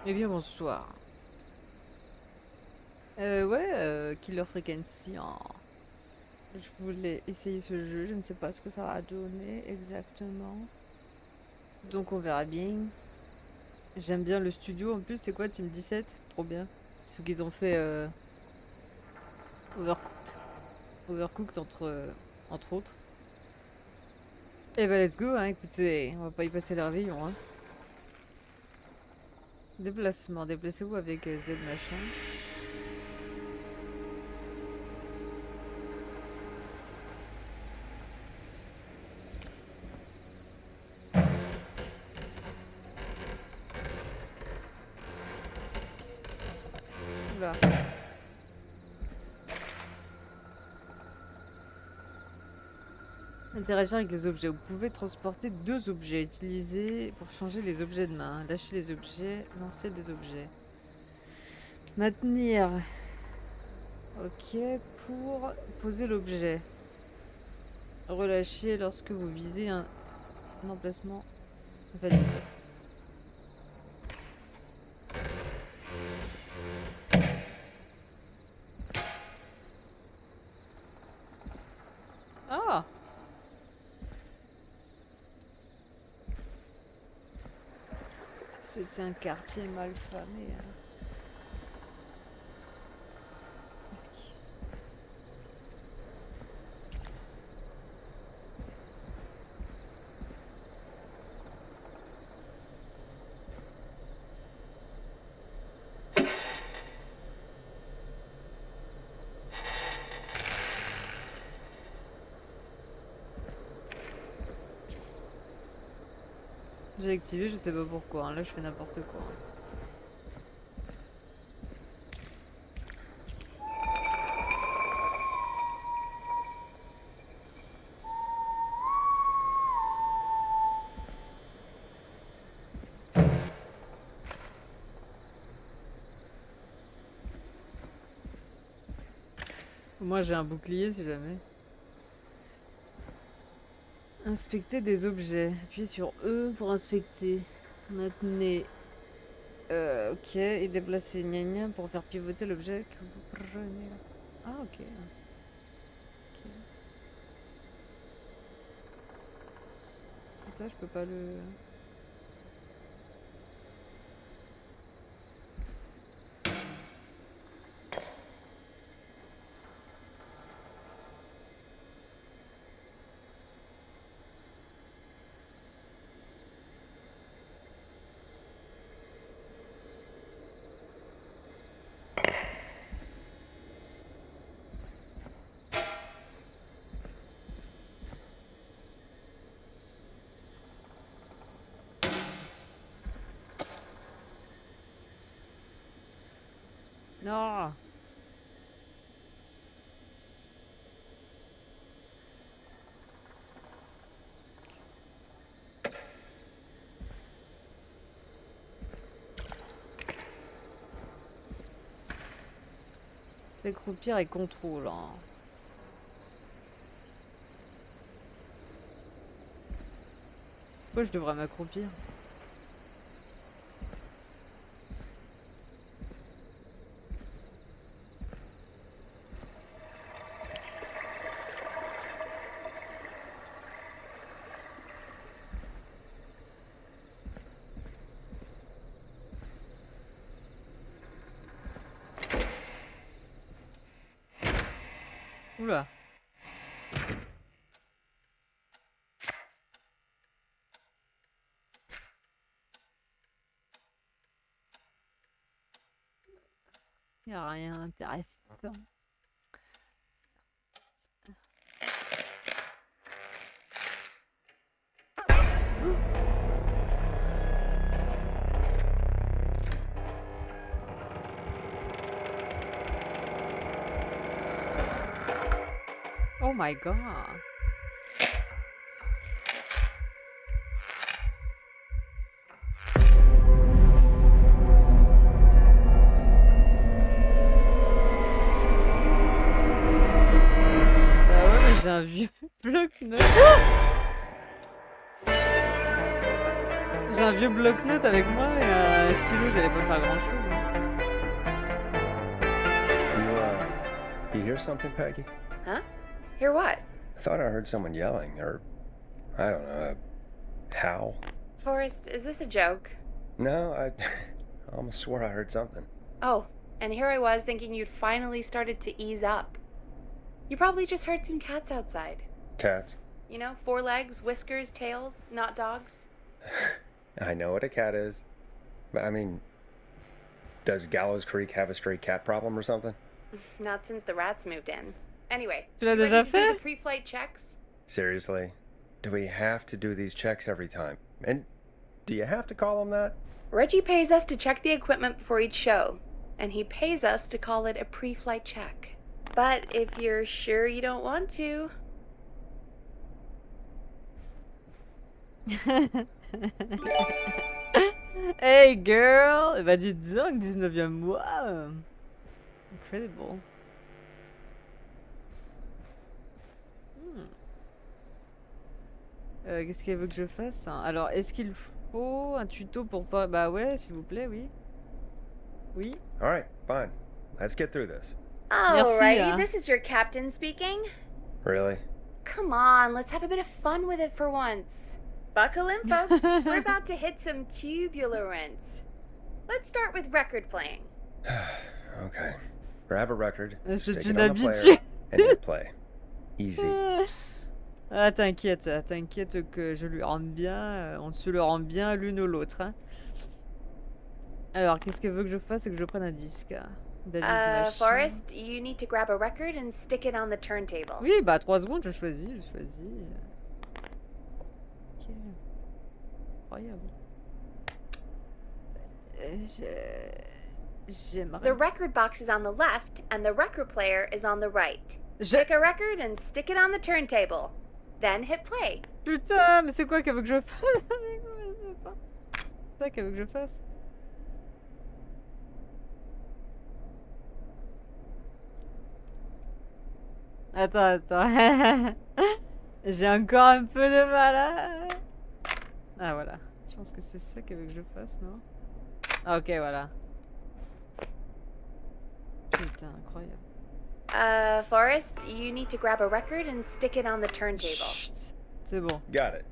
Eh bien, bonsoir. Ouais, Killer Frequency, hein. Je voulais essayer ce jeu, je ne sais pas ce que ça va donner exactement. Donc on verra bien. J'aime bien le studio, en plus, c'est quoi Team 17? Trop bien. C'est ceux qu'ils ont fait Overcooked. Overcooked entre autres. Eh ben let's go, hein, écoutez, on va pas y passer le réveillon, hein. Déplacement, déplacez-vous avec Z machin. Oula. Interagir avec les objets. Vous pouvez transporter deux objets. Utiliser pour changer les objets de main. Lâcher les objets. Lancer des objets. Maintenir. Ok. Pour poser l'objet. Relâcher lorsque vous visez un emplacement valide. Ah! C'est un quartier mal famé, hein. Qu'est-ce qui... J'ai activé, je sais pas pourquoi, hein. Là, je fais n'importe quoi. Moi, j'ai un bouclier si jamais. Inspecter des objets. Appuyez sur E pour inspecter. Maintenez. Ok. Et déplacer gna gna pour faire pivoter l'objet que vous prenez. Ah, ok. Ok. Et ça, je peux pas le... Non! Décroupir et contrôle, hein. Pourquoi je devrais m'accroupir? Oula. Y a rien d'intéressant. Oh my god. Bah ouais, mais j'ai un vieux bloc neuf. J'ai un vieux bloc-notes avec moi et un stylo, j'allais pas faire grand chose. You hear something, Peggy? Huh? Hear what? I thought I heard someone yelling, or I don't know, a howl. Forrest, is this a joke? No, I almost swore I heard something. Oh, and here I was thinking you'd finally started to ease up. You probably just heard some cats outside. Cats? You know, 4 legs, whiskers, tails, not dogs. I know what a cat is, but I mean, does Gallows Creek have a stray cat problem or something? Not since the rats moved in. Anyway, Tu l'as you déjà ready to do fait? the pre-flight checks? Seriously? Do we have to do these checks every time? And do you have to call them that? Reggie pays us to check the equipment before each show, and he pays us to call it a pre-flight check. But if you're sure you don't want to... Hey girl! Eh bah dis donc, 19e mois! Incredible. Qu'est-ce qu'elle veut que je fasse, hein? Alors, est-ce qu'il faut un tuto pour pas... Bah ouais, s'il vous plaît, oui. Oui. Alright, fine. Let's get through this. Merci, Alrighty, hein. this is your captain speaking. Really? Come on, let's have a bit of fun with it for once. Buckle in, folks. We're about to hit some tubular rents. Let's start with record playing. Okay. Grab a record, C'est stick une it on the player, habitude. and hit play. Easy. Ah, t'inquiète que je lui rende bien, on se le rend bien l'une ou l'autre, hein. Alors, qu'est-ce qu'elle veut que je fasse? C'est que je prenne un disque. David Machin. Forrest, you need to grab a record and stick it on the turntable. Oui, bah 3 secondes, je choisis. Ok. Incroyable. J'aimerais... The record box is on the left, and the record player is on the right. Pick a record and stick it on the turntable. Then hit play. Putain, mais c'est quoi qu'elle veut que je fasse? C'est ça qu'elle veut que je fasse? Attends. J'ai encore un peu de mal à... Ah voilà. Je pense que c'est ça qu'elle veut que je fasse, non? Ah, ok, voilà. Putain, incroyable. Forrest, you need to grab a record and stick it on the turntable. Chut, c'est bon. Got it.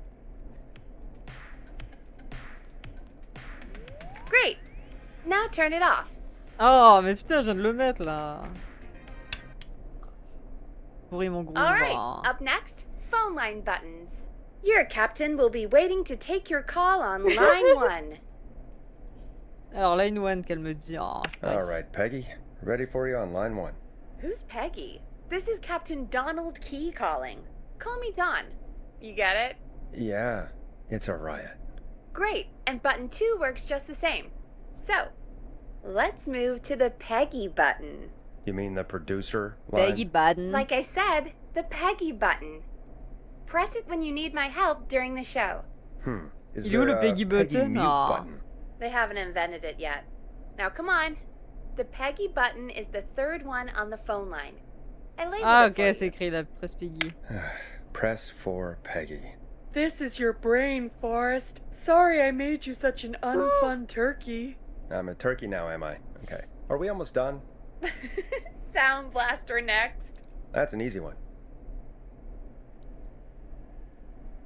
Great. Now turn it off. Oh, mais putain, je viens de le mettre, là. Pourri mon gros. All right, up next, phone line buttons. Your captain will be waiting to take your call on line 1. Alors, line 1 qu'elle me dit. Oh, c'est pas Alright, Peggy. Ready for you on line 1. Who's Peggy? This is Captain Donald Key calling. Call me Don. You get it? Yeah, it's a riot. Great, and button 2 works just the same. So, let's move to the Peggy button. You mean the producer line? Peggy button. Like I said, the Peggy button. Press it when you need my help during the show. Is Il est où there le a Peggy button? mute Ah. button? They haven't invented it yet. Now come on. The Peggy button is the 3rd one on the phone line. I labeled Ah, it ok, for c'est you. écrit la presse Peggy. Press for Peggy. This is your brain, Forrest. Sorry I made you such an unfun turkey. I'm a turkey now, am I? Okay. Are we almost done? Sound Blaster next. That's an easy one.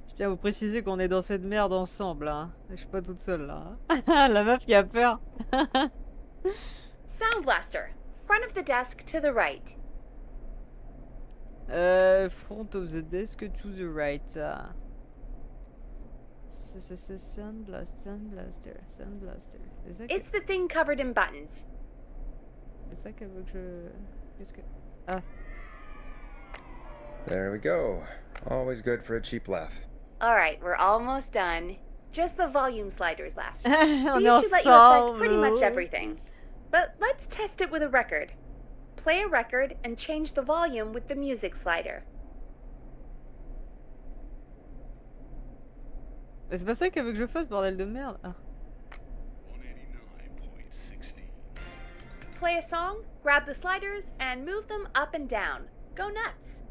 Je tiens à vous préciser qu'on est dans cette merde ensemble, hein. Je suis pas toute seule, là. La meuf qui a peur. Sound Blaster. Front of the desk to the right. Front of the desk to the right. C'est Sound Blaster. C'est ça que- It's the thing covered in buttons. c'est ça qu'elle veut que je... Qu'est-ce que... Ah. There we go. Always good for a cheap laugh. Alright, we're almost done. Just the volume sliders left. On These est should let you affect ensemble. pretty much everything. But let's test it with a record. Play a record and change the volume with the music slider. Mais c'est pas ça qu'elle veut que je fasse, bordel de merde. Ah. 189.16. Play a song, grab the sliders, and move them up and down. Go nuts.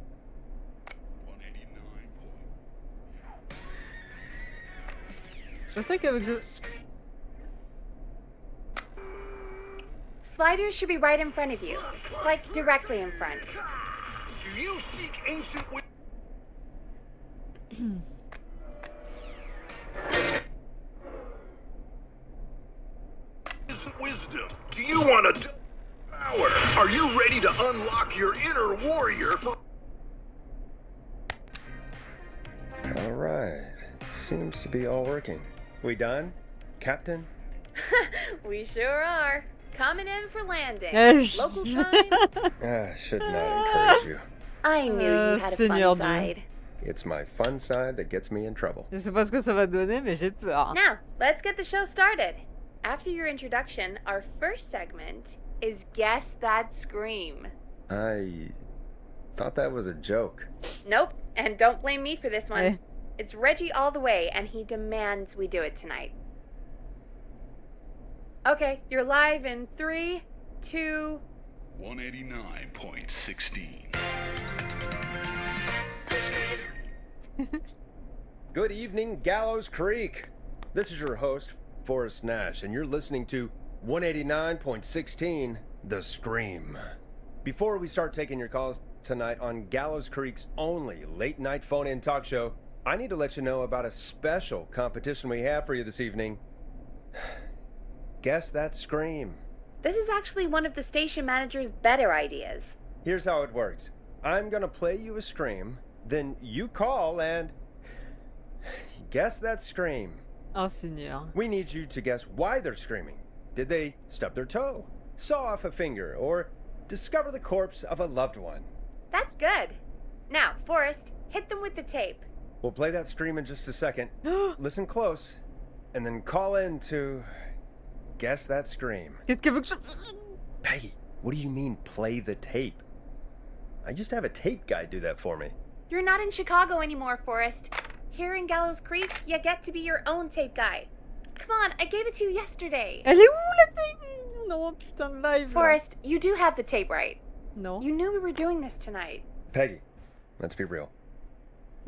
189. Je sais qu'avec je... Sliders should be right in front of you. Like, directly in front. Do you seek ancient wisdom? Do you want to power? Are you ready to unlock your inner warrior for... All right. Seems to be all working. We done, Captain? We sure are. Coming in for landing. Local time. Should not encourage you. I knew you had a Seigneur fun Dieu. side. It's my fun side that gets me in trouble. Je sais pas ce que ça va donner, mais j'ai peur. Now, let's get the show started. After your introduction, our first segment is Guess That Scream. I thought that was a joke. Nope, and don't blame me for this one. Eh. It's Reggie all the way, and he demands we do it tonight. Okay, you're live in 3, 2... 189.16. Good evening, Gallows Creek. This is your host, Forrest Nash, and you're listening to 189.16, The Scream. Before we start taking your calls tonight on Gallows Creek's only late-night phone-in talk show, I need to let you know about a special competition we have for you this evening. Guess That Scream. This is actually one of the station manager's better ideas. Here's how it works. I'm gonna play you a scream, then you call and guess that scream. Oh, Seigneur. We need you to guess why they're screaming. Did they stub their toe, saw off a finger, or discover the corpse of a loved one? That's good. Now, Forrest, hit them with the tape. We'll play that scream in just a second. Listen close, and then call in to guess that scream. Qu'est-ce qu'elle veut que je... Peggy, what do you mean play the tape? I used to have a tape guy do that for me. You're not in Chicago anymore, Forrest. Here in Gallows Creek, you get to be your own tape guy. Come on, I gave it to you yesterday. Elle est où la tape? Non, putain de live. Là. Forrest, you do have the tape right. Non. You knew we were doing this tonight. Peggy, let's be real.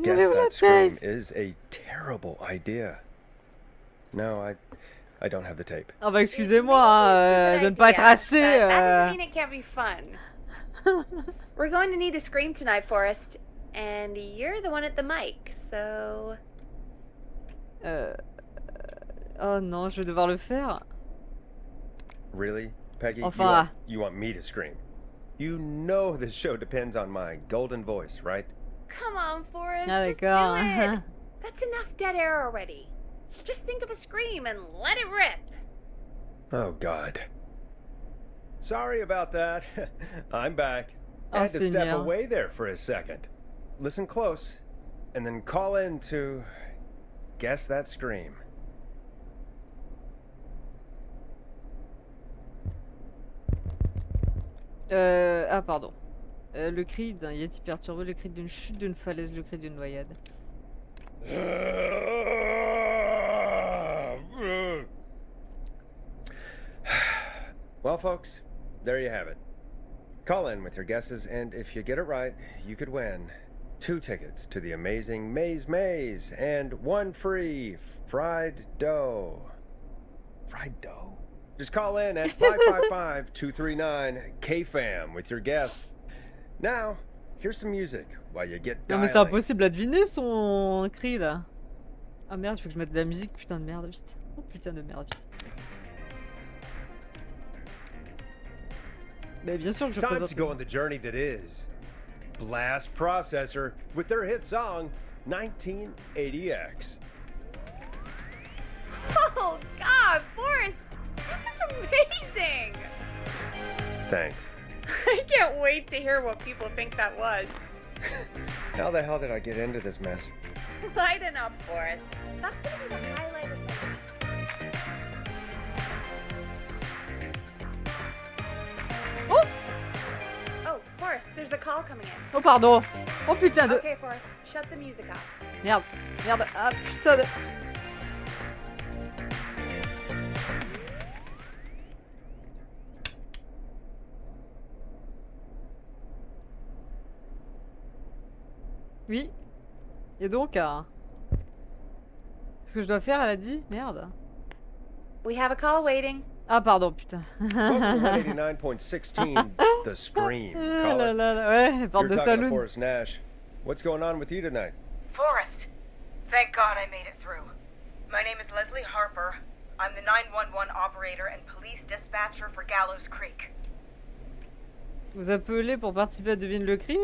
Elle est Guess où la that scream tape? is a terrible idea. No, I don't have the tape. Ah bah excusez-moi hein, de ne pas être assez... That doesn't mean it can't be fun. We're going to need a scream tonight, Forrest. And you're the one at the mic, so... Oh non, je vais devoir le faire. Really, Peggy? Enfin. You want me to scream? You know this show depends on my golden voice, right? Come on, Forrest, Ah just do d'accord. it. That's enough dead air already. Just think of a scream and let it rip. Oh, God. Sorry about that. I'm back. Oh, Had to step Seigneur. away there for a second. Listen close, and then call in to guess that scream. Ah pardon. Le cri d'un yeti perturbé, le cri d'une chute d'une falaise, le cri d'une noyade. Well, folks, there you have it. Call in with your guesses, and if you get it right, you could win 2 tickets to the amazing Maze Maze and 1 free fried dough. Fried dough? Just call in at 555-239-KFAM with your guess. Now, here's some music while you get Non dialing. mais c'est impossible à deviner son cri là. Ah merde, il faut que je mette de la musique, putain de merde, vite. Oh putain de merde, vite. Mais bien sûr que je Time présente... to go on the journey that is Blast Processor with their hit song 1980X. Oh, God, Forrest, that was amazing. Thanks. I can't wait to hear what people think that was. How the hell did I get into this mess? Lighten up, Forrest. That's going to be the highlight of the Oh Oh, Forrest, there's a call coming in. Oh pardon. Oh putain de... Okay, Forrest, shut the music off. Merde, merde, ah putain de... Oui. Et donc, Ce que je dois faire, elle a dit? Merde. We have a call waiting. Ah, pardon, putain. Welcome to 189.16, The Scream. Ah Call là it. là là, ouais, porte You're de talking to saloon. Forrest Nash. What's going on with you tonight? Forrest, thank God I made it through. My name is Leslie Harper. I'm the 911 operator and police dispatcher for Gallows Creek. Vous appelez pour participer à Devine le cri?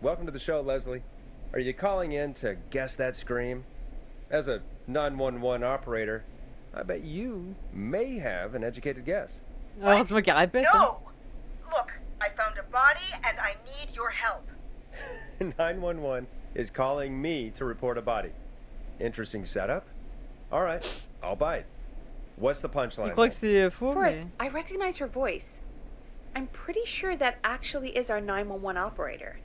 Welcome to the show, Leslie. Are you calling in to guess that scream? As a 911 operator, I bet you may have an educated guess. Alors, c'est moi qui répète. Hein. No! Look, I found a body and I need your help. 911 is calling me to report a body. Interesting setup. All right, I'll bite. What's the punchline? Il croit que c'est faux, Forrest, mais... I recognize her voice. I'm pretty sure that actually is our 911 operator.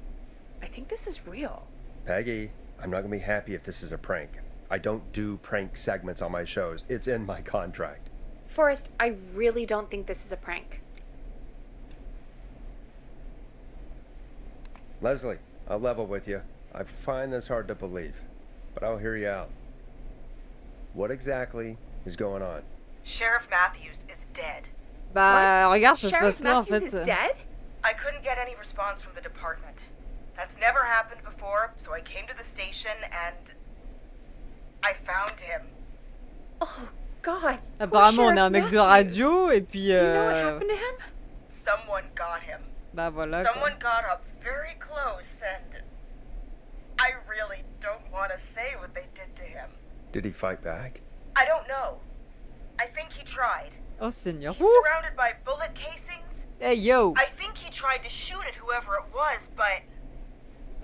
I think this is real. Peggy, I'm not gonna be happy if this is a prank. I don't do prank segments on my shows. It's in my contract. Forrest, I really don't think this is a prank. Leslie, I'll level with you. I find this hard to believe, but I'll hear you out. What exactly is going on? Sheriff Matthews is dead. Bah, regarde, ça se Sheriff passe là, en Matthews fait. is dead? I couldn't get any response from the department. That's never happened before, so I came to the station and I found him. Oh, God. Poor Apparemment, on a un Sheriff mec de Matthews. radio, et puis... Do you know what happened to him? Someone got him. Bah voilà, quoi. Someone got up very close and I really don't want to say what they did to him. Did he fight back? I don't know. I think he tried. Oh, Seigneur. He's Ouh. surrounded by bullet casings. Hey, yo! I think he tried to shoot at whoever it was, but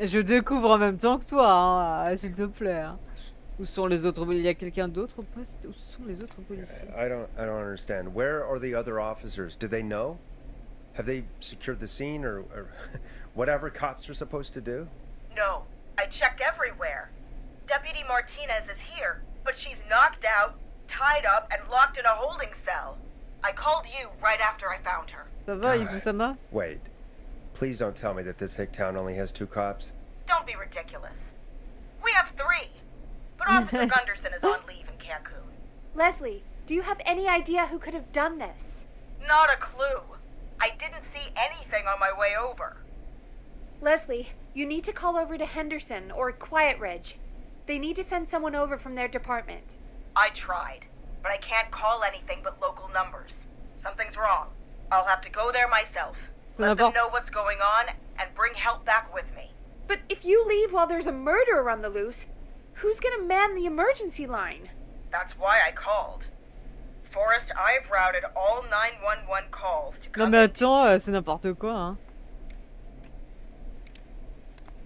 Je découvre en même temps que toi, hein, s'il te plaît. Hein. Où sont les autres... Il y a quelqu'un d'autre au poste? Où sont les autres policiers? I don't understand. Where are the other officers? Do they know? Have they secured the scene or whatever cops are supposed to do? no. I checked everywhere. Deputy Martinez is here, but she's knocked out, tied up, and locked in a holding cell. I called you right after I found her. Ça va, Izu-sama? Wait. Please don't tell me that this hick town only has 2 cops. Don't be ridiculous. We have 3. But Officer Gunderson is on leave in Cancun. Leslie, do you have any idea who could have done this? Not a clue. I didn't see anything on my way over. Leslie, you need to call over to Henderson or Quiet Ridge. They need to send someone over from their department. I tried, but I can't call anything but local numbers. Something's wrong. I'll have to go there myself. Let them know what's going on and bring help back with me. But if you leave while there's a murderer on the loose, who's gonna man the emergency line? That's why I called. Forrest, I've routed all 911 calls to Non come mais in. attends, c'est n'importe quoi, hein.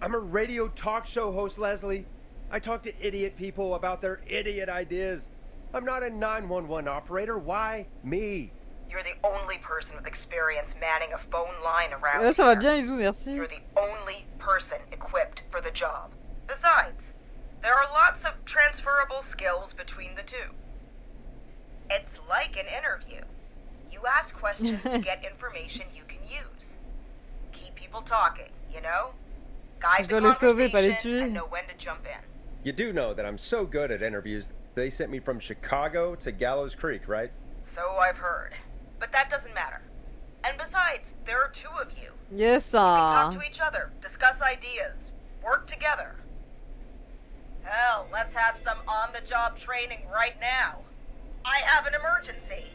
I'm a radio talk show host, Leslie. I talk to idiot people about their idiot ideas. I'm not a 911 operator. Why me? You're the only person with experience manning a phone line around Là, ça va here. bien, Izu, merci. You're the only person equipped for the job. Besides, there are lots of transferable skills between the two. It's like an interview. You ask questions to get information you can use. Keep people talking, you know? Guide Je the dois les sauver, pas les conversation tuer. and know when to jump in. You do know that I'm so good at interviews. They sent me from Chicago to Gallows Creek, right? So I've heard. But that doesn't matter. And besides, there are 2 of you. Yes, Talk ah. to each other, discuss ideas, work together. Hell, let's have some on-the-job training right now. I have an emergency.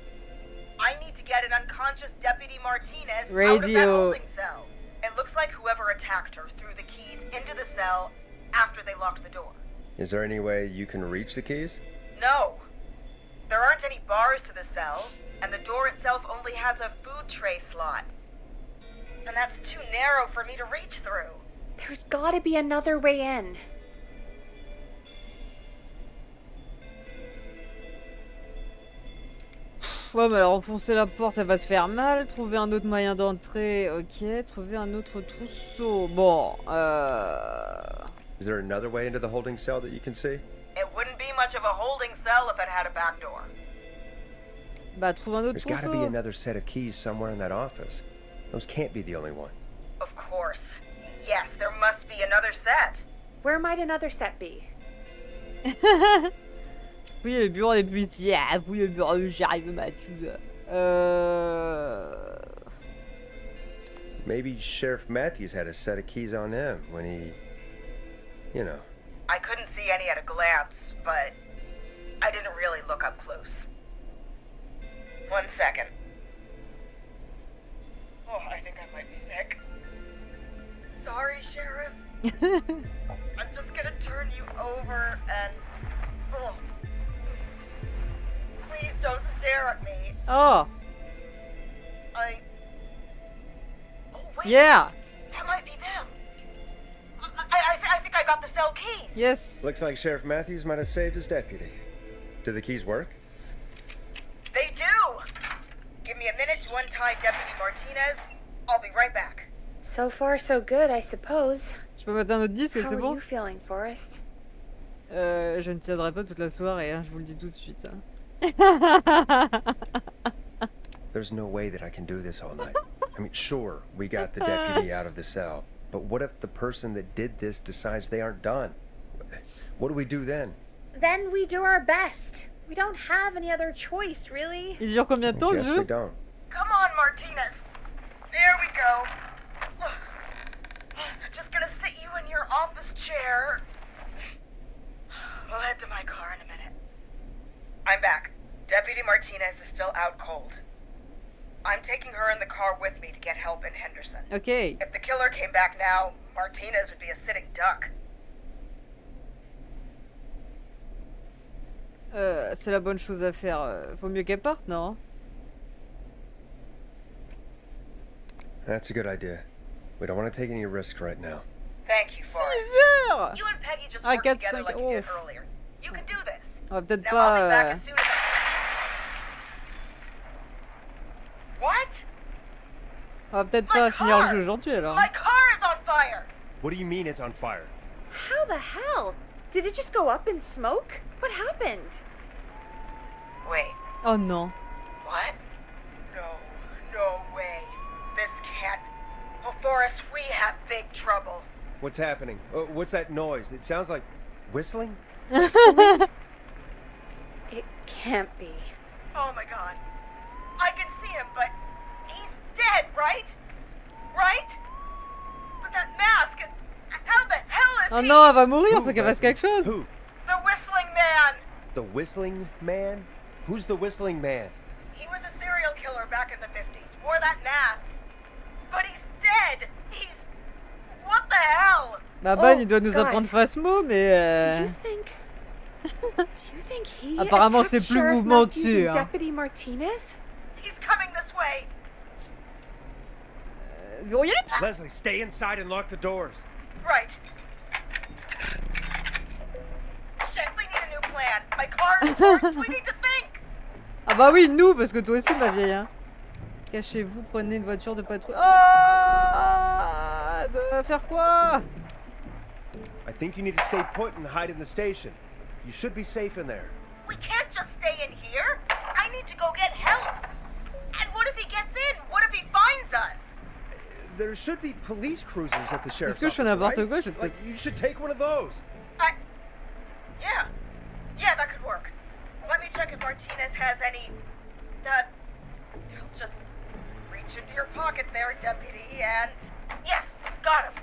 I need to get an unconscious Deputy Martinez out of that Radio. holding cell. It looks like whoever attacked her threw the keys into the cell after they locked the door. Is there any way you can reach the keys? No. There aren't any bars to the cell, and the door itself only has a food tray slot. And that's too narrow for me to reach through. There's gotta be another way in. Ouais, mais alors enfoncer la porte, ça va se faire mal. Trouver un autre moyen d'entrer, ok. Trouver un autre trousseau. Bon, Is there another way into the holding cell that you can see? It wouldn't be much of a holding cell if it had a back door. Bah, trouve un autre There's gotta be trousseau. another set of keys somewhere in that office. Those can't be the only ones. Of course. Yes, there must be another set. Where might another set be? Oui, le bureau des policiers. Ah, oui, le bureau du shérif Matthews. Maybe Sheriff Matthews had a set of keys on him when he, you know. I couldn't see any at a glance, but I didn't really look up close. 1 second. Oh, I think I might be sick. Sorry, Sheriff. I'm just gonna turn you over and... Oh. Please don't stare at me. Oh, Oh, wait. yeah. That might be them. I think I got the cell keys. Yes. Looks like Sheriff Matthews might have saved his deputy. Do the keys work? They do. Give me a minute to untie Deputy Martinez. I'll be right back. So far, so good, I suppose. Je peux mettre un autre disque, How c'est are bon? you feeling, Forrest? Je ne tiendrai pas toute la soirée, hein, je vous le dis tout de suite. Hein. There's no way that I can do this all night. I mean, sure, we got the deputy out of the cell, but what if the person that did this decides they aren't done? What do we do then? Then we do our best. We don't have any other choice, really. Il dure combien de temps I le guess we jeu? don't. Come on, Martinez. There we go. Just gonna sit you in your office chair. We'll head to my car in a minute. I'm back. Deputy Martinez is still out cold. I'm taking her in the car with me to get help in Henderson. Ok. If the killer came back now, Martinez would be a sitting duck. C'est la bonne chose à faire. Vaut mieux qu'elle parte, non? That's a good idea. We don't want to take any risks right now. Thank you, 6 Forrest. heures! You and Peggy just Ah, work 4, together 5, like you did ouf. earlier. You can do this. On va peut-être Now I'll be pas... back as soon as I... What? On va peut-être My pas finir le car! jeu aujourd'hui alors. My car is on fire! What do you mean it's on fire? How the hell? Did it just go up in smoke? What happened? Wait, Oh non. what? No way. This can't... Oh, Forrest, we have big trouble. What's happening? What's that noise? It sounds like whistling? It can't be. Oh my god. I can see him, but he's dead, right? Right? But that mask, how the hell is Oh he? non, elle va mourir, Who, faut qu'elle fasse quelque chose. Who? The Whistling Man! The Whistling Man? Who's the Whistling Man? He was a serial killer back in the 50s, wore that mask. But he's dead! He's... What the hell? Bah Ban, Oh, il doit nous God. apprendre Phasmo, Do mais... you think... Do you think he Apparemment, attacked c'est plus Sheriff mouvementé, Matthews and hein. Deputy Martinez? He's coming this way! Verrouillez. Leslie, stay inside and lock the doors. Right. Shit, we need a new plan. My car is torched. We need to think! Ah bah oui, nous, parce que toi aussi, ma vieille. Hein. Cachez-vous, prenez une voiture de patrouille. Ah, de faire quoi? I think you need to stay put and hide in the station. You should be safe in there. We can't just stay in here. I need to go get help. And what if he gets in? What if he finds us? There should be police cruisers at the sheriff's Est-ce que je fais office, n'importe right? quoi? Je vais Like, peut-être... you should take one of those. Yeah. Yeah, that could work. Let me check if Martinez has any... Just reach into your pocket there, deputy, and... Yes, got him.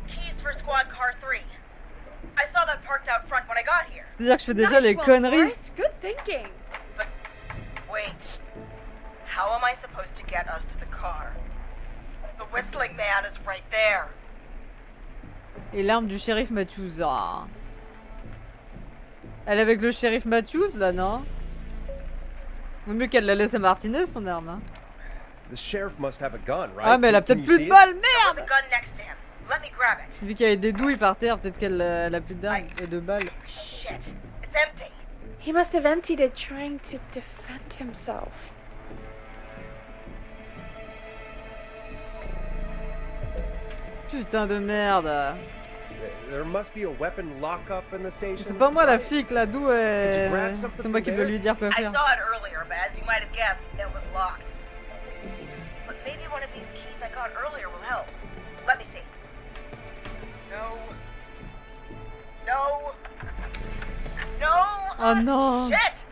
Keys for squad car 3. I saw that parked out front when I got here. C'est-à-dire que je fais déjà Nice les one, conneries. Forrest. Good thinking. But wait. How am I supposed to get us to the car? The Whistling Man is right there. Et l'arme du shérif Matthews. Ah. Elle est avec le shérif Matthews, là, non? Vaut mieux qu'elle la laisse à Martinez, son arme. Hein. The sheriff must have a gun, right? Ah, mais elle a Can peut-être you plus see de it? balles, There's a merde! gun next to him. Let me grab it. Vu qu'il y avait des douilles par terre, peut-être qu'elle a plus d'armes et de balles. Shit. It's empty. He must have emptied it trying to defend himself. Putain de merde. There must be a weapon lockup in the station. C'est pas moi la right? flic là, d'où c'est moi qui dois lui dire quoi I faire. saw it earlier, but as you might have guessed, it was locked. But maybe one of these keys I got earlier will help. Let me see. No. No. No. Oh non. Shit!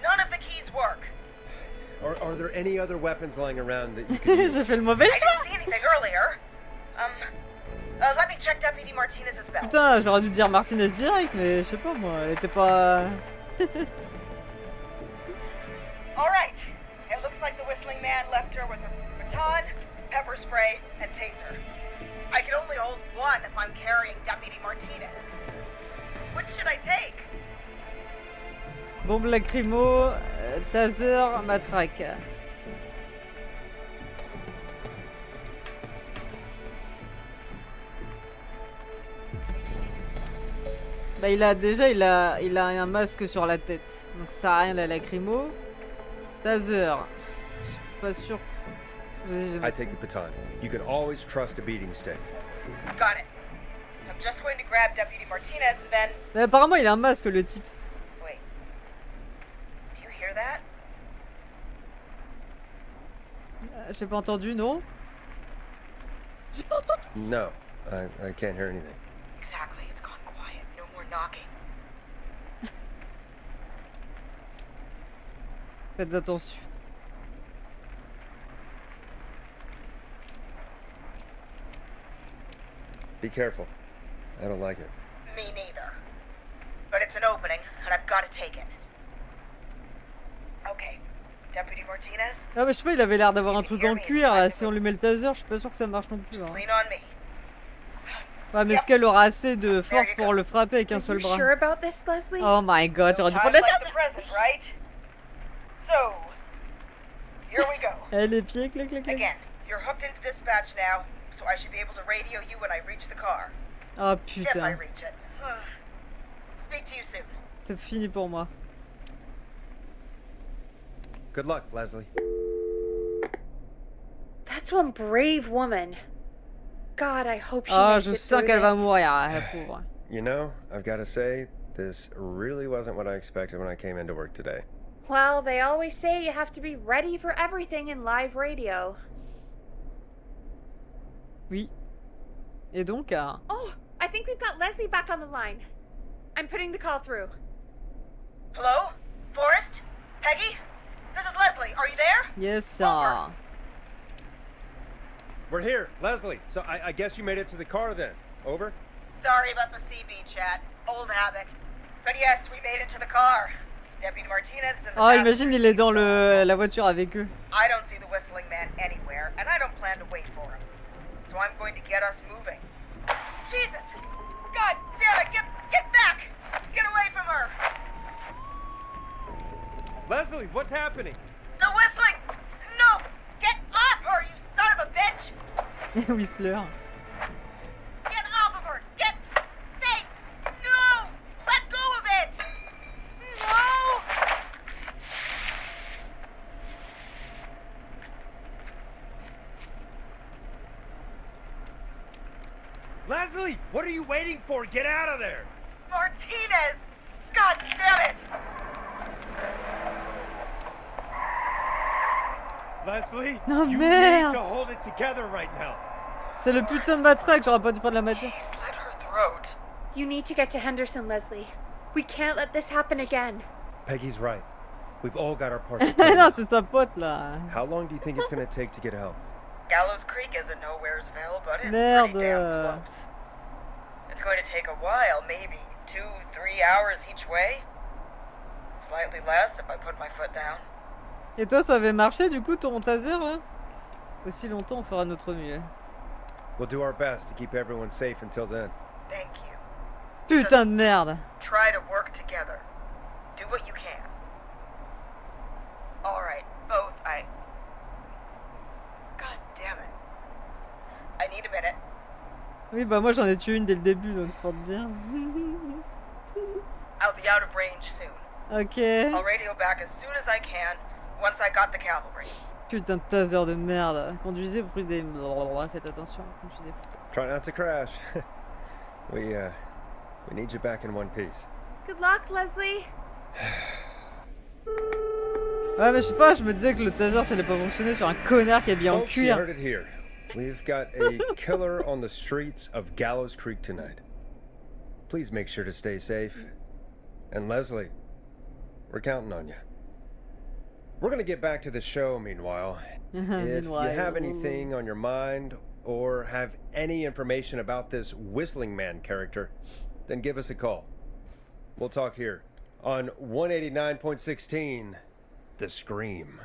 None of the keys work. Are there any other weapons lying around that you can use? J'ai fait le mauvais I choix. didn't see anything earlier. Let me check Deputy Martinez's belt. Putain, j'aurais dû dire Martinez direct, mais je sais pas moi, elle était pas... All right. It looks like the whistling man left her with a baton, pepper spray, and taser. I can only hold one if I'm carrying Deputy Martinez. Which should I take? Bombe lacrymo, taser, matraque. Bah il a un masque sur la tête, donc ça sert à rien la lacrymo. Taser, je suis pas sûr. Vas-y, je vais I take the baton. You can always trust a beating stick. Got it. I'm just going to grab Deputy Martinez and then... Mais apparemment il a un masque le type. Wait. Do you hear that? J'ai pas entendu, non? J'ai pas entendu. No, I can't hear anything. Exactly. It's gone quiet. No more knocking. Faites attention. Be careful. I don't like it. Me neither. But it's an opening, and I've got to take it. Okay. Deputy Martinez, Ah mais je sais pas, il avait l'air d'avoir un truc en cuir là, si on lui met le taser, je suis pas sûr que ça marche non plus. just Hein. lean on me. Ouais, mais est-ce qu'elle aura assez de force pour le frapper avec un Are seul you bras? sure about this, Leslie? Oh my god, j'aurais dû No prendre time le like taser. the present, right? So, here we go. Eh, les pieds, clic, clic, clic. Again, you're hooked into dispatch now, so I should be able to radio you when I reach the car. Oh If I putain, reach it. Speak to you soon. c'est fini pour moi. Good luck, Leslie. That's one brave woman. God, I hope she Ah, makes je it sens through qu'elle va this. mourir, la pauvre. You know, I've got to say, this really wasn't what I expected when I came into work today. Well, they always say you have to be ready for everything in live radio. Oui. Et donc, Oh, I think we've got Leslie back on the line. I'm putting the call through. Hello? Forrest? Peggy? This is Leslie. Are you there? yes, Over. We're here, Leslie. So I guess you made it to the car then. Over? Sorry about the CB chat. Old habit. But yes, we made it to the car. Deputy Martinez and the Oh, imagine, il est dans passenger seat. la voiture avec eux. I don't see the whistling man anywhere, and I don't plan to wait for him. So I'm going to get us moving. Jesus! God damn it! Get back! Get away from her! Leslie, what's happening? The whistling! No! Get off her, you son of a bitch! Whistler. Get off of her! Get... Hey! No! Let go of it! No! Leslie, what are you waiting for? Get out of there! Martinez! God damn it! Leslie, Oh, you merde. need to hold it together right now. C'est le putain de matraque, j'aurais pas dû prendre la matière. He slit her throat. You need to get to Henderson, Leslie. We can't let this happen again. Peggy's right. We've all got our parts to Ah play. non, c'est sa pote là. How long do you think it's going to take to get help? Gallows Creek isn't Nowheresville, but it's Merde. pretty damn close. It's going to take a while, maybe 2-3 hours each way. Slightly less if I put my foot down. Et toi, ça avait marché du coup ton taser là? Aussi longtemps, on fera notre mieux. We'll do our best to keep everyone safe until then. Thank you. Putain de merde. Try to work together. Do what you can. All right, both. God damn it. I need a minute. Oui, bah moi j'en ai tué une dès le début, donc c'est pour te dire. I'll be out of range soon. Ok. I'll radio back as soon as I can once I got the cavalry. Putain de taser de merde. Conduisez prudemment. Faites attention, conduisez prudemment. Try not to crash. We need you back in one piece. Good luck, Leslie. Ouais, mais je sais pas, je me disais que le taser ça allait pas fonctionner sur un connard qui est bien en Folks, you cuir. heard it here. We've got a killer on the streets of Gallows Creek tonight. Please make sure to stay safe And Leslie, we're counting on you. We're gonna get back to the show meanwhile. If you have anything on your mind or have any information about this Whistling Man character, then give us a call. We'll talk here on 189.16, The Scream.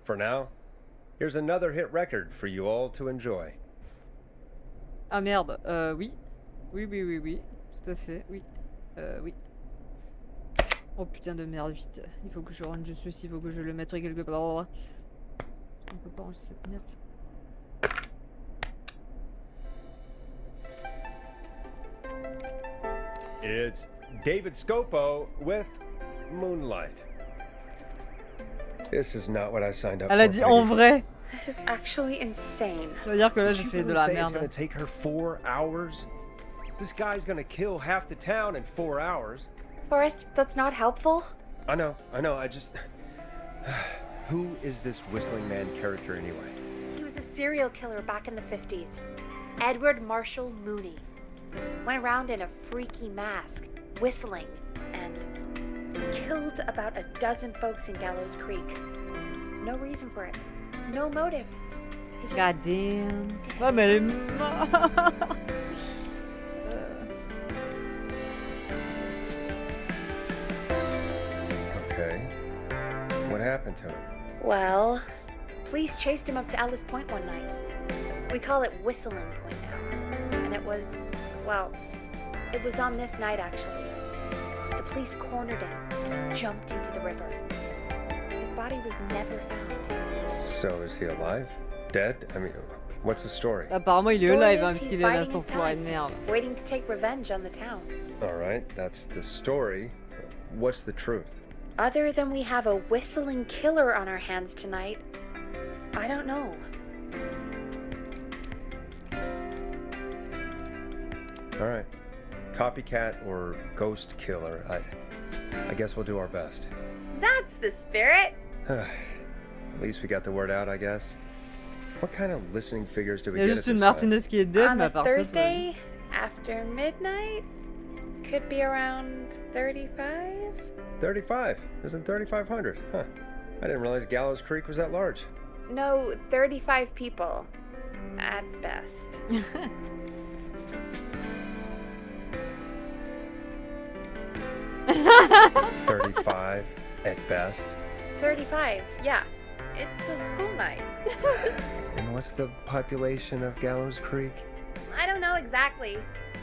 For now, here's another hit record for you all to enjoy. Ah merde, oui. Oui. Tout à fait, oui. Oui. Oh putain de merde, vite. Il faut que je range ceci, il faut que je le mette quelque part. On peut pas ranger cette merde. It's David Scopo with Moonlight. This is not what I signed up Elle a for. dit en vrai. This is actually insane. Ça veut dire que là Did j'ai she fait de really la say It's merde. gonna take her 4 hours? This guy's gonna kill half the town in 4 hours. Forrest, that's not helpful. I know. I just... Who is this Whistling Man character anyway? He was a serial killer back in the 50s. Edward Marshall Mooney. Went around in a freaky mask, whistling, and killed about a dozen folks in Gallows Creek. No reason for it. No motive. He just... God damn. Ouais, mais elle est morte. Okay. What happened to him? Well, police chased him up to Ellis Point one night. We call it Whistling Point now. And it was, well, it was on this night actually. The police cornered him and jumped into the river. His body was never found. So is he alive? Dead? I mean, what's the story? Apparemment il est Story live is hein, he's puisqu'il est là biding cet his enfoiré de time, merde. waiting to take revenge on the town. All right, that's the story. What's the truth? Other than we have a whistling killer on our hands tonight, I don't know. All right. Copycat or ghost killer. I guess we'll do our best. That's the spirit! At least we got the word out, I guess. What kind of listening figures do we Il y a get at juste une this time? Martinez qui est dead, On mais a à part ça, c'est Thursday after midnight, could be around 35? 35. Isn't 3,500? Huh. I didn't realize Gallows Creek was that large. No, 35 people. At best. 35 at best. 35, yeah. It's a school night. And what's the population of Gallows Creek? I don't know exactly.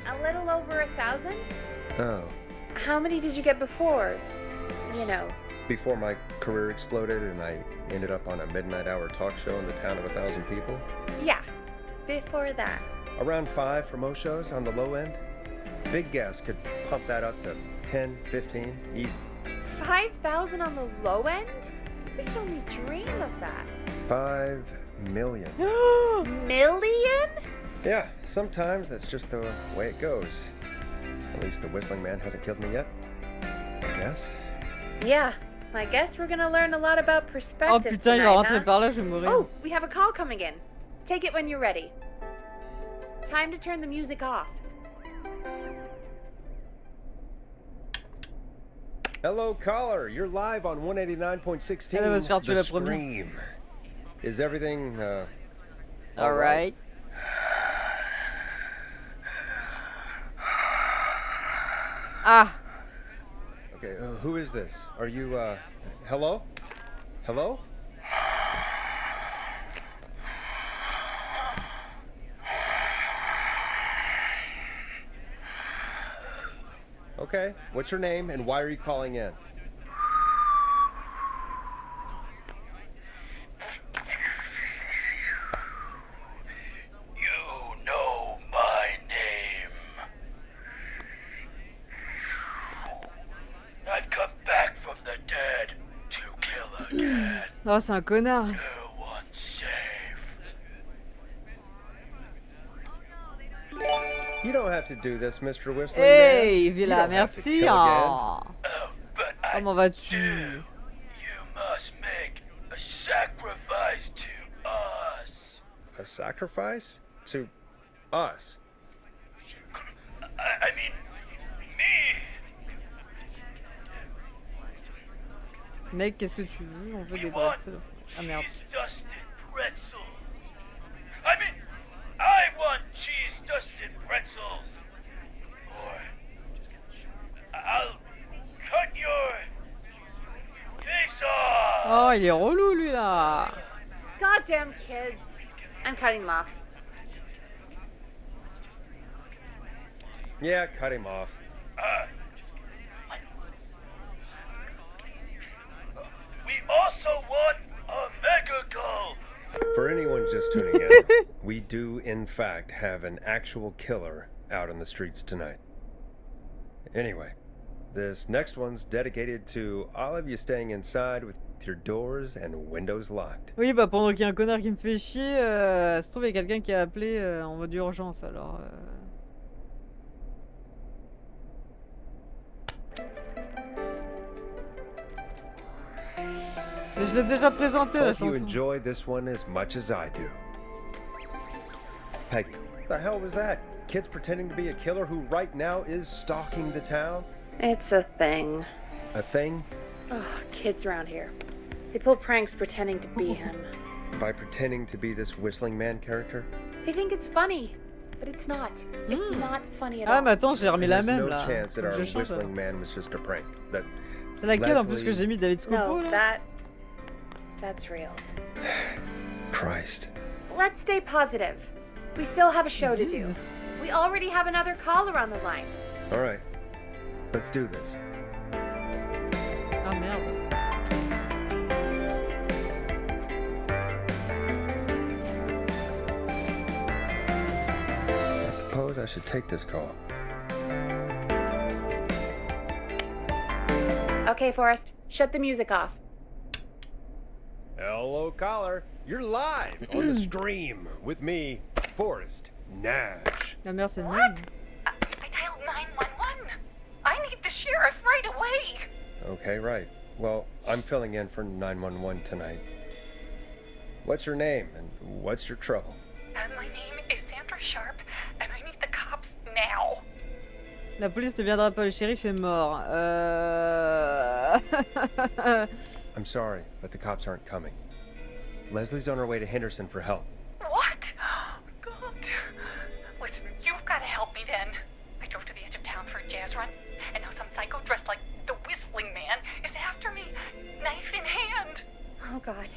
A little over 1,000? Oh. How many did you get before? You know. Before my career exploded and I ended up on a midnight hour talk show in the town of 1,000 people? Yeah. Before that. Around 5 for most shows on the low end. Big gas could pump that up to 10, 15, easy. 5,000 on the low end? We can only dream of that. 5 million. Million? Yeah, sometimes that's just the way it goes. At least the Whistling Man hasn't killed me yet. I guess. Yeah. I guess we're gonna learn a lot about Oh perspective putain, il va tonight, rentrer huh? par là, je vais mourir. Oh, we have a call coming in. Take it when you're ready. Time to turn the music off. Hello, caller. You're live on 189.16. Elle va se faire tuer The la première. Scream. Is everything, Alright. Ah, Okay, who is this? Are you, hello? Hello? Okay, what's your name and why are you calling in? You know my name. I've come back from the dead to kill again. oh, c'est un connard. No one's safe. You don't have to do this, Mr. Whistling Hey, Man. You Villa, don't have to merci. kill again. Oh. Oh, but I Comment vas-tu? do. You must make a sacrifice to us. A sacrifice? To us? I mean, me. Mec, qu'est-ce que tu veux? On veut We des want bretzels. Ah merde. cheese-dusted pretzels. I mean, I want cheese-dusted pretzels. Or I'll cut your face off. Oh, il est relou lui là. Goddamn kids. I'm cutting them off. Yeah, cut him off. We also want a mega gull. For anyone just tuning in, we do in fact have an actual killer out on the streets tonight. Anyway, this next one's dedicated to all of you staying inside with your doors and windows locked. Oui, bah pendant qu'il y a un connard qui me fait chier, ça se trouve il y a quelqu'un qui a appelé en mode urgence alors. Mais je l'ai déjà présenté la Hope you chanson. enjoy this one as much as I do. Peggy, the hell was that? Kids pretending to be a killer who right now is stalking the town? It's a thing. A thing? Ugh, kids around here. They pull pranks pretending to be him. By pretending to be this whistling man character? They think it's funny, but it's not. It's not funny at Ah all. mais attends, j'ai remis la There's même no là. chance that Faut our que je change, whistling alors. man was just a prank. That C'est laquelle en plus que Leslie- j'ai mis David Scopo No, là? that's real. Christ. Let's stay positive. We still have a show to do. Jesus. We already have another caller on the line. All right, let's do this. Ah merde. I suppose I should take this call. Okay, Forrest, shut the music off. Hello, caller. You're live on the Scream with me, Forrest Nash. La mère c'est le What? même. I dialed 911. I need the sheriff right away. Okay, right. Well, I'm filling in for 911 tonight. What's your name and what's your trouble? My name is Sandra Sharp, and I need the cops now. La police ne viendra pas, le shérif est mort. I'm sorry, but the cops aren't coming. Leslie's on her way to Henderson for help. What? God. Listen, you've got to help me then. I drove to the edge of town for a jazz run, and now some psycho dressed like the Whistling Man is after me, knife in hand. Oh God,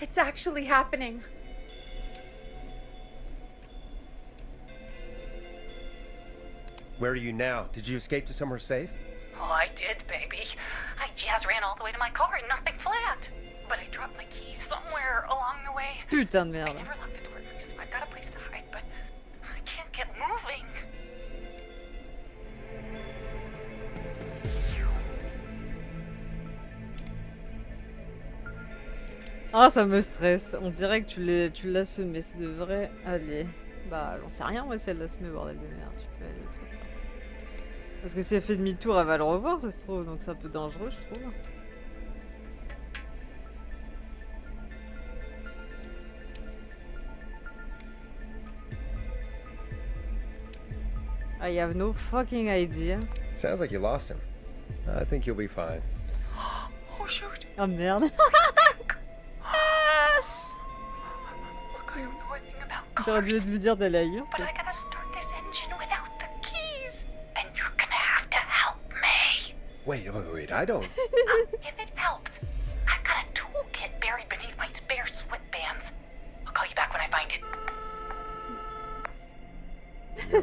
it's actually happening. Where are you now? Did you escape to somewhere safe? Oh, I did, baby. I jazz ran all the way to my car and nothing flat. But I dropped my keys somewhere along the way. Putain de I merde. never locked the door, so I've got a place to hide, but I can't get moving. Ah, ça me stresse. On dirait que tu l'as semé. Ça devrait aller. Bah, j'en sais rien, moi, si elle l'a semé, bordel de merde. Tu peux aller le truc. Parce que si elle fait demi-tour, elle va le revoir, ça se trouve. Donc c'est un peu dangereux, je trouve. I have no fucking idea. Sounds like you lost him. I think you'll be fine. Oh, shoot. Ah merde. Look, I don't know anything about J'aurais dû cars, lui dire d'aller ailleurs. but I gotta start this engine without the keys. And you're gonna have to help me. Wait, I don't. If it helps, I've got a toolkit buried beneath my spare sweatbands. I'll call you back when I find it.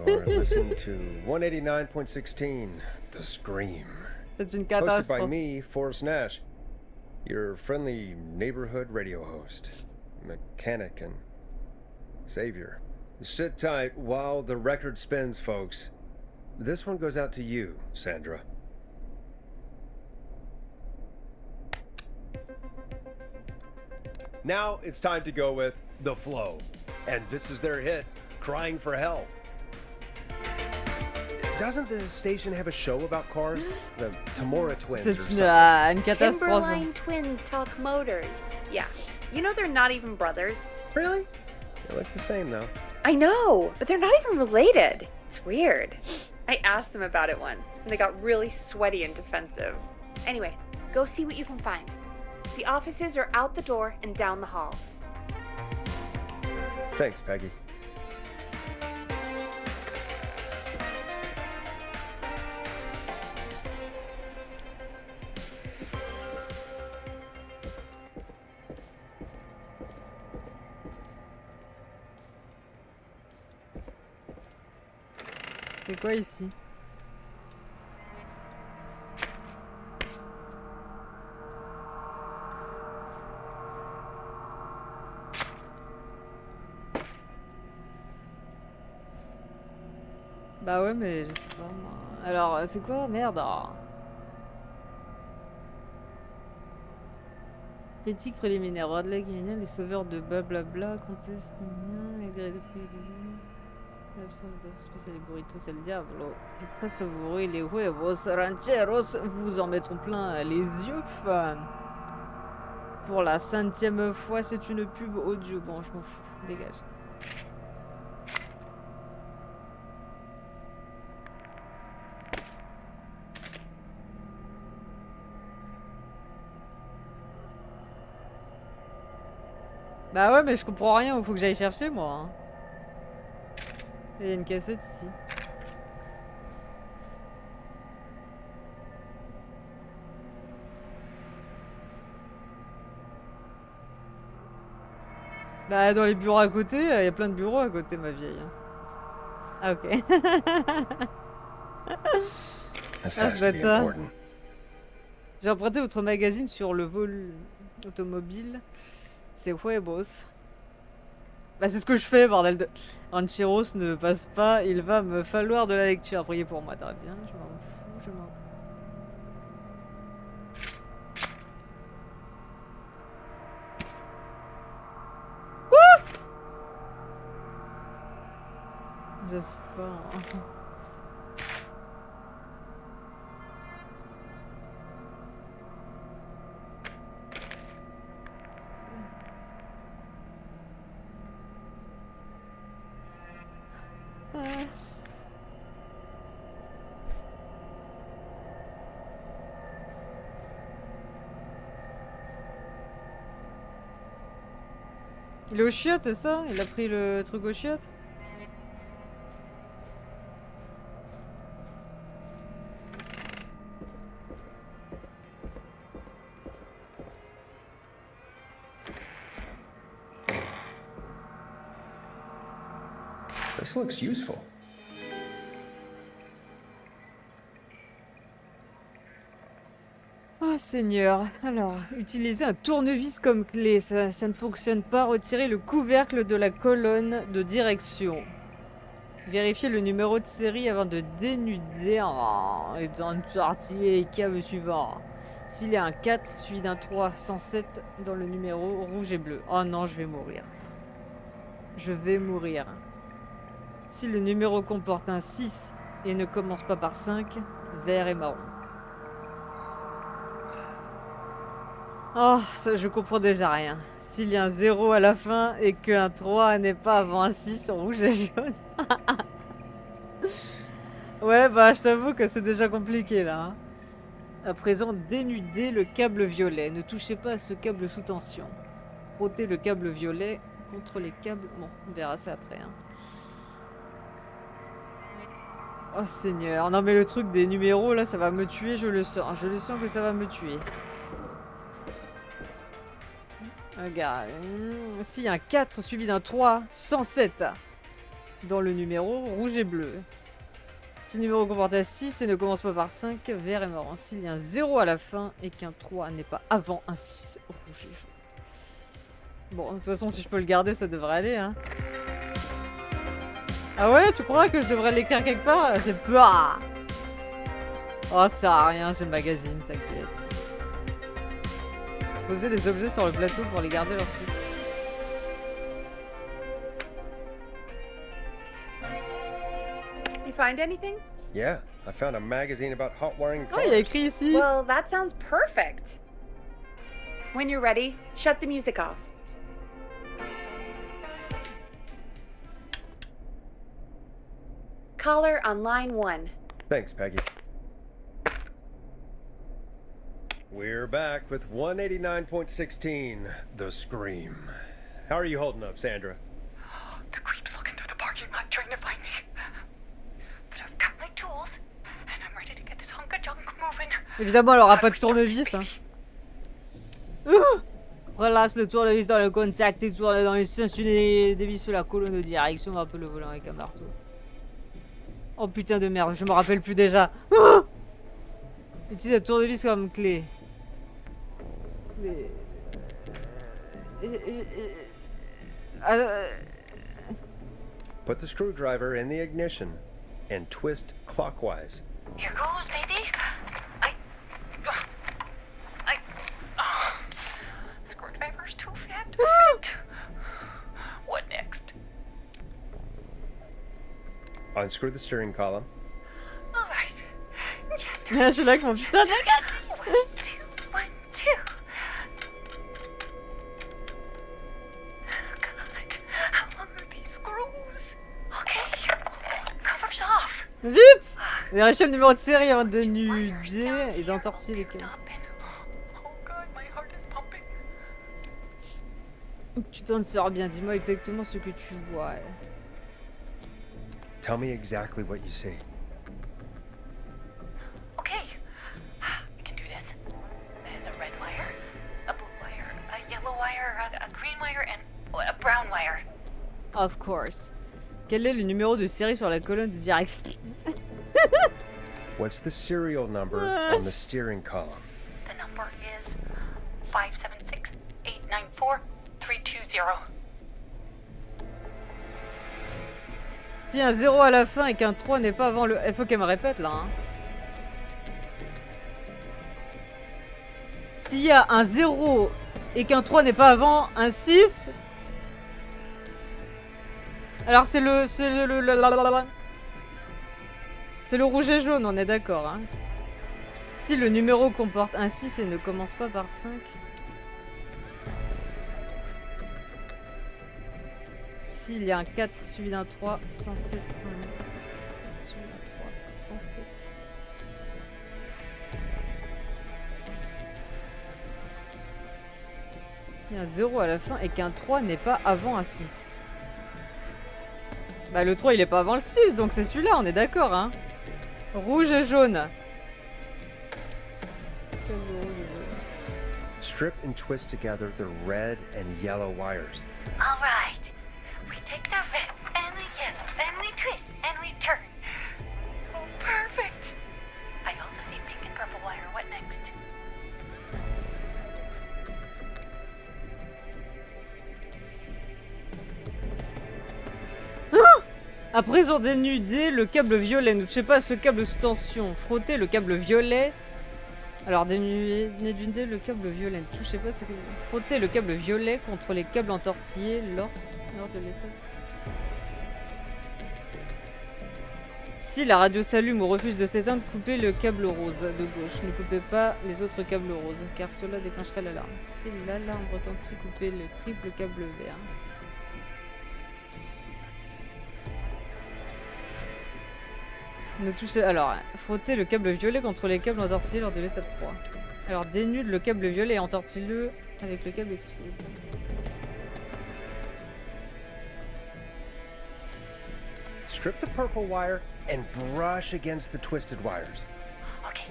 You're listening to 189.16, The Scream. C'est une Hosted by catastrophe. me, Forrest Nash, your friendly neighborhood radio host, mechanic, and savior. Sit tight while the record spins, folks. This one goes out to you, Sandra. Now it's time to go with The Flow. And this is their hit, Crying for Help. Doesn't the station have a show about cars? The Tamora twins or C'est something? une catastrophe. Timberline twins talk motors. Yeah. You know they're not even brothers. Really? They look the same though. I know, but they're not even related. It's weird. I asked them about it once, and they got really sweaty and defensive. Anyway, go see what you can find. The offices are out the door and down the hall. Thanks, Peggy. C'est quoi ici? Bah ouais, mais je sais pas moi. Alors, c'est quoi? Merde. Critique préliminaire. Bradley Guignol, les sauveurs de blablabla, conteste, et gré de prix de l'absence de spécial les burritos, c'est le diablo. Et très savoureux, les huevos rancheros vous en mettront plein les yeux, fan. Pour la 5e fois, c'est une pub audio. Bon, je m'en fous. Dégage. Bah ouais, mais je comprends rien, il faut que j'aille chercher moi. Hein. Il y a une cassette ici. Bah dans les bureaux à côté, il y a plein de bureaux à côté, ma vieille. Ah ok. Ah, ça doit être ça. J'ai emprunté votre magazine sur le vol automobile. C'est huevos. Bah c'est ce que je fais, bordel de... Rancheros ne passe pas, il va me falloir de la lecture. Priez pour moi, très bien, je m'en fous, je m'en... Quoi? J'insiste pas. Hein. Il est au chiottes, c'est ça? Il a pris le truc au chiottes? This looks useful. Oh Seigneur, alors, utiliser un tournevis comme clé, ça ne fonctionne pas. Retirer le couvercle de la colonne de direction. Vérifier le numéro de série avant de dénuder et d'en sortir câble suivant. S'il y a un 4 suivi d'un 3, 107 dans le numéro rouge et bleu. Oh non, je vais mourir. Je vais mourir. Si le numéro comporte un 6 et ne commence pas par 5, vert et marron. Oh, ça, je comprends déjà rien. S'il y a un 0 à la fin et qu'un 3 n'est pas avant un 6 en rouge et jaune. Ouais, bah je t'avoue que c'est déjà compliqué là. Hein. À présent, dénudez le câble violet. Ne touchez pas à ce câble sous tension. Frottez le câble violet contre les câbles... Bon, on verra ça après. Hein. Oh Seigneur. Non mais le truc des numéros là, ça va me tuer, je le sens. Je le sens que ça va me tuer. Regarde, s'il y a un 4 suivi d'un 3, 107 dans le numéro rouge et bleu. Si le numéro comporte un 6 et ne commence pas par 5, vert et marron. S'il y a un 0 à la fin et qu'un 3 n'est pas avant un 6, rouge et jaune. Bon, de toute façon, si je peux le garder, ça devrait aller. Hein. Ah ouais, tu crois que je devrais l'écrire quelque part? J'ai peur. Oh, ça sert à rien, j'ai le magazine, t'inquiète. Poser les objets sur le plateau pour les garder lorsque... You find anything? Yeah, I found a magazine about hot wiring Oh, cars. il y a écrit ici. Well, that sounds perfect. When you're ready, shut the music off. Caller on line 1. Thanks, Peggy. We're back with 189.16, The Scream. How are you holding up, Sandra? The creep's looking through the parking lot trying to find me. But I've got my tools, and I'm ready to get this hunk of junk moving. Évidemment, elle aura pas de tournevis, hein. Relâche le tournevis dans le contact et tourne dans les sens des vis sur la colonne de direction, un peu le volant avec un marteau. Oh putain de merde, je me rappelle plus déjà. Utilise la tournevis comme clé. Put the screwdriver in the ignition and twist clockwise. Here goes, baby. Screwdriver's too fat to fit. What next? Unscrew the steering column. All right. Just Je suis là avec mon putain de bagage. 1, 2, 1, 2. God, how long are these screws? Okay, covers off. Vite! Vérifiez le numéro de série avant de dénuder et d'entortiller les câbles. Oh God, my heart is pumping. Tu t'en sors bien, dis-moi exactement ce que tu vois. Tell me exactly what you see. Okay, I can do this. There's a red wire, a blue wire, a yellow wire, a green wire, and a brown wire. Of course. Quel est le numéro de série sur la colonne de direction? What's the serial number on the steering column? The number is 576-894-320. Si un 0 à la fin et qu'un 3 n'est pas avant le... Il faut qu'elle me répète là. Hein. S'il y a un 0 et qu'un 3 n'est pas avant un 6... Alors c'est le... C'est le rouge et jaune, on est d'accord. Hein. Si le numéro comporte un 6 et ne commence pas par 5... S'il y a un 4 suivi d'un 3, 107. Suivi d'un 3, 107. Il y a un 0 à la fin et qu'un 3 n'est pas avant un 6. Bah le 3 il est pas avant le 6 donc c'est celui-là, on est d'accord hein. Rouge et jaune. Strip and twist together the red and yellow wires. All right. We take the red and the yellow and we twist and we turn. Oh, perfect. I also see pink and purple wire. What next? Après ils ont dénudé le câble violet. Ne touchez pas à ce câble sous tension. Frottez le câble violet. Alors dénudez le câble violet. Ne touchez pas à ce câble. Frottez le câble violet contre les câbles entortillés lors de l'étape. Si la radio s'allume ou refuse de s'éteindre, coupez le câble rose de gauche. Ne coupez pas les autres câbles roses, car cela déclencherait l'alarme. Si l'alarme retentit, coupez le triple câble vert. Ne touchez... Alors, frottez le câble violet contre les câbles entortillés lors de l'étape 3. Alors, dénude le câble violet et entortille-le avec le câble exposé. Strip the purple wire and brush against the twisted wires. Okay.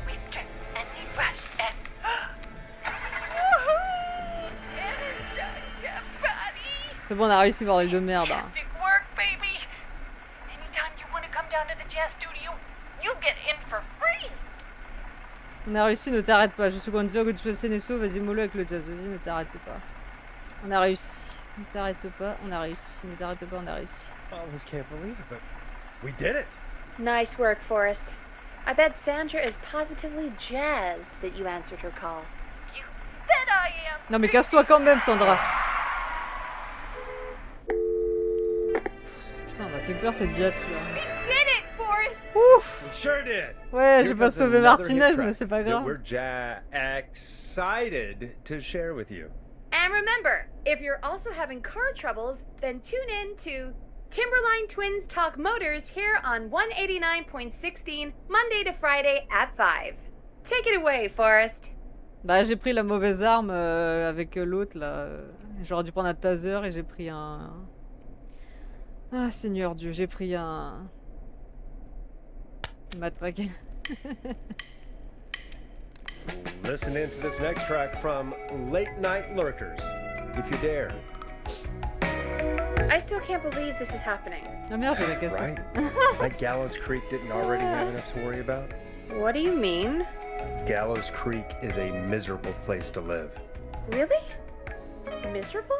We strip and we brush and... Energize your body. C'est bon, on a réussi, bordel de merde. Hein. Fantastic work, baby. Anytime you want to come down to the jazz studio, you get in for free. On a réussi, ne t'arrête pas. Je suis content que tu fasses Nesso, vas-y mollo avec le jazz, vas-y, ne t'arrête pas. On a réussi. Ne t'arrête pas, on a réussi. Ne t'arrête pas, on a réussi. I almost can't believe it, but we did it. Nice work, Forrest. I bet Sandra is positively jazzed that you answered her call. You bet I am. Non mais casse-toi quand même, Sandra. Putain, on m'a fait peur cette biatch là. We did it, Forrest. Ouf. We sure did. Ouais, j'ai Here pas goes sauvé another Martinez, hit track mais c'est pas that grave. We're excited to share with you. And remember, if you're also having car troubles, then tune in to Timberline Twins Talk Motors here on 189.16, Monday to Friday at 5. Take it away, Forrest. Bah, j'ai pris la mauvaise arme avec l'autre là. J'aurais dû prendre un taser et j'ai pris un. Ah, Seigneur Dieu, j'ai pris un. Matraque. Listen in to this next track from Late Night Lurkers, if you dare. I still can't believe this is happening. Ah merde, j'ai la cassette. Right? Like Gallows Creek didn't already have enough to worry about? What do you mean? Gallows Creek is a miserable place to live. Really? Miserable?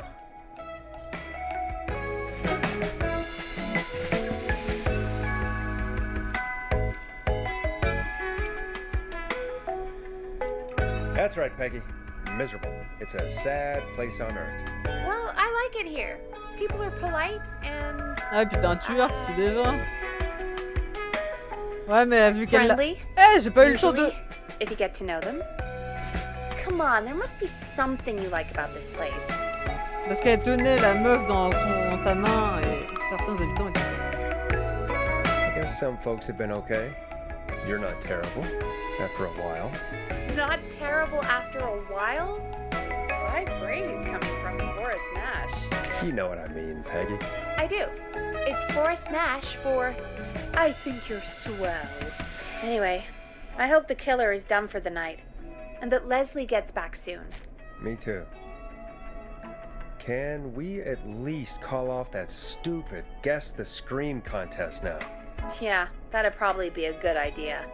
That's right, Peggy. Miserable. It's a sad place on earth. Well, I like it here. People are polite and Ah putain, tueur qui tue des gens. Ouais, mais vu qu'elle l'a. friendly. Eh, j'ai pas eu le temps de. Usually, if you get to know them. Come on, there must be something you like about this place. Parce qu'elle tenait la meuf dans sa main et certains habitants étaient ça. I guess some folks have been okay. You're not terrible after a while. Not terrible after a while? High praise coming from Forrest Nash. You know what I mean, Peggy. I do. It's Forrest Nash for I think you're swell. Anyway, I hope the killer is done for the night and that Leslie gets back soon. Me too. Can we at least call off that stupid Guess the Scream contest now? Yeah, that'd probably be a good idea.